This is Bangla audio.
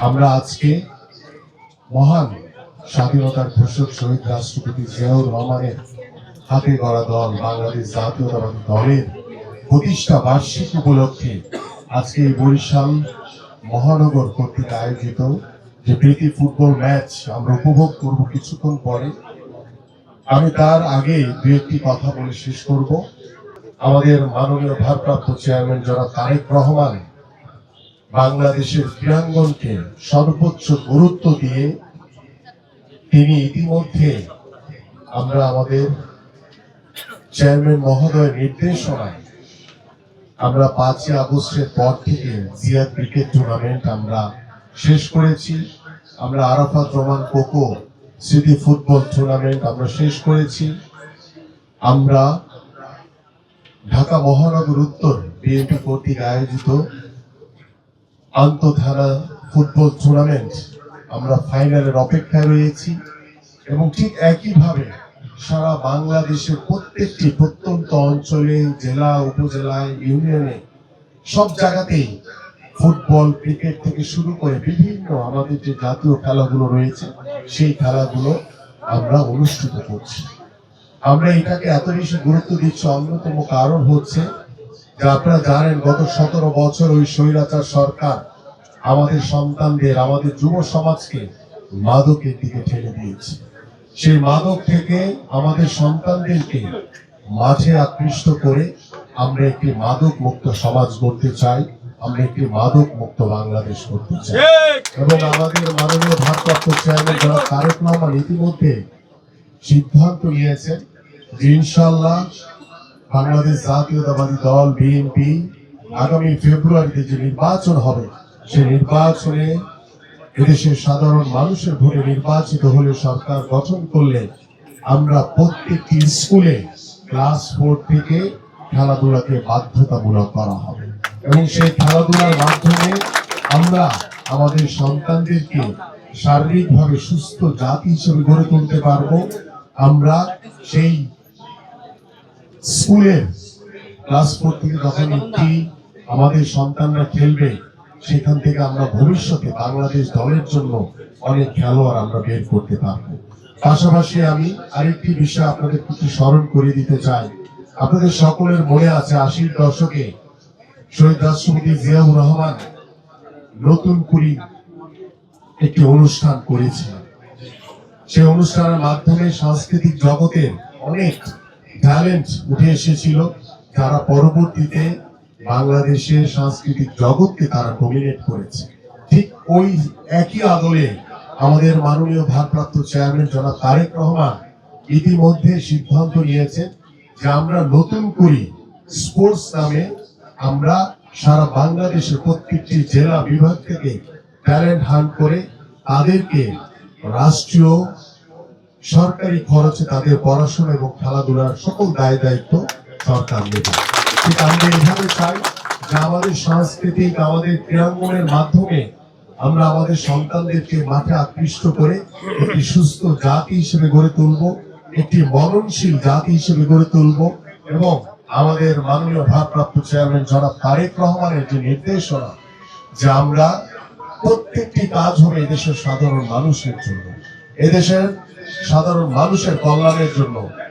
আমরা আজকে মহান স্বাধীনতার ঘোষক শহীদ রাষ্ট্রপতি জিয়াউর রহমানের হাতে গড়া দল বাংলাদেশ জাতীয়তাবাদী দলের প্রতিষ্ঠা বার্ষিকী উপলক্ষে আজকে এই বরিশাল মহানগর কর্তৃক আয়োজিত যে প্রীতি ফুটবল ম্যাচ আমরা উপভোগ করব কিছুক্ষণ পরে। আমি তার আগে দু একটি কথা বলে শেষ করব। আমাদের মাননীয় ভারপ্রাপ্ত চেয়ারম্যান জনাব তারেক রহমান বাংলাদেশের ক্রীড়াঙ্গনকে সর্বোচ্চ গুরুত্ব দিয়ে তিনি ইতিমধ্যে আমরা আমাদের চেয়ারম্যান মহোদয়ের নির্দেশনায় আমরা 5 আগস্টের পর থেকে জিয়া ক্রিকেট টুর্নামেন্ট আমরা শেষ করেছি। আমরা আরাফাত রহমান কোকো স্মৃতি ফুটবল টুর্নামেন্ট আমরা শেষ করেছি। আমরা ঢাকা মহানগর উত্তর বিএনপি কর্তৃক আয়োজিত আন্তঃথানা ফুটবল টুর্নামেন্ট আমরা ফাইনালের অপেক্ষায় রয়েছি এবং ঠিক একইভাবে সারা বাংলাদেশের প্রত্যেকটি প্রত্যন্ত অঞ্চলে, জেলা, উপজেলায়, ইউনিয়নে সব জায়গাতেই ফুটবল, ক্রিকেট থেকে শুরু করে বিভিন্ন আমাদের যে জাতীয় খেলাগুলো রয়েছে সেই খেলাগুলো আমরা অনুষ্ঠিত করছি। আমরা এটাকে এত বেশি গুরুত্ব দিচ্ছি, অন্যতম কারণ হচ্ছে যে আপনারা জানেন গত 17 বছর ওই স্বৈরাচার সরকার আমাদের সন্তানদের, আমাদের যুব সমাজকে মাদকের দিকে ঠেলে দিয়েছে। সেই মাদক থেকে আমাদের সন্তানদেরকে মাঝে আকৃষ্ট করে আমরা একটি মাদক মুক্ত সমাজ গড়তে চাই, আমরা একটি মাদক মুক্ত বাংলাদেশ করতে চাই। এবং আমাদের মাননীয় ভারপ্রাপ্ত চেয়ারম্যান জনাব তারেক রহমান ইতিমধ্যে সিদ্ধান্ত নিয়েছেন যে ইনশাআল্লাহ বাংলাদেশ জাতীয়তাবাদী দল বিএনপি আগামী ফেব্রুয়ারিতে যে নির্বাচন হবে সেই নির্বাচনে এদেশের সাধারণ মানুষের ভোটে নির্বাচিত হলে সরকার গঠন করলে আমরা প্রত্যেকটি স্কুলে ক্লাস 4 থেকে খেলাধুলাকে বাধ্যতামূলক করা হবে এবং সেই খেলাধুলার মাধ্যমে আমরা আমাদের সন্তানদেরকে শারীরিকভাবে সুস্থ জাতি হিসেবে গড়ে তুলতে পারবো। আমরা সেই স্কুলের ক্লাস 4 থেকে যখন একটি আমাদের সন্তানরা খেলবে সেখান থেকে আমরা ভবিষ্যতে বাংলাদেশ দলের জন্য অনেক খেলোয়াড় আমরা বের করতে পারবো। পাশাপাশি আমি আরেকটি বিষয় আপনাদের প্রতি স্মরণ করে দিতে চাই। আপনাদের সকলের মনে আছে 80-র দশকে শহীদ রাষ্ট্রপতি জিয়াউর রহমান নতুন করে একটি অনুষ্ঠান করেছিলেন। সেই অনুষ্ঠানের মাধ্যমে সাংস্কৃতিক জগতের অনেক ট্যালেন্ট উঠে এসেছিল, যারা পরবর্তীতে বাংলাদেশের সাংস্কৃতিক জগৎকে তারা ডমিনেট করেছে। ঠিক ওই একই আদলে আমাদের মাননীয় ভারপ্রাপ্ত চেয়ারম্যান জনাব তারেক রহমান ইতিমধ্যে সিদ্ধান্ত নিয়েছেন যে আমরা নতুন করে স্পোর্টস নামে আমরা সারা বাংলাদেশের প্রত্যেকটি জেলা বিভাগ থেকে ট্যালেন্ট হান্ট করে তাদেরকে রাষ্ট্রীয় সরকারি খরচে তাদের পড়াশোনা এবং খেলাধুলার সকল দায় দায়িত্ব সরকার নেবে। ঠিক আমরা এইভাবে চাই যে আমাদের সাংস্কৃতিক, আমাদের ক্রীড়াঙ্গনের মাধ্যমে আমরা আমাদের সন্তানদেরকে মাঠে আকৃষ্ট করে একটি সুস্থ জাতি হিসেবে গড়ে তুলব, একটি মননশীল জাতি হিসেবে গড়ে তুলব এবং আমাদের মাননীয় ভারপ্রাপ্ত চেয়ারম্যান জনাব তারেক রহমানের যে নির্দেশনা যে আমরা প্রত্যেকটি কাজ হবে এদেশের সাধারণ মানুষের জন্য, এদেশের সাধারণ মানুষের কল্যাণের জন্য।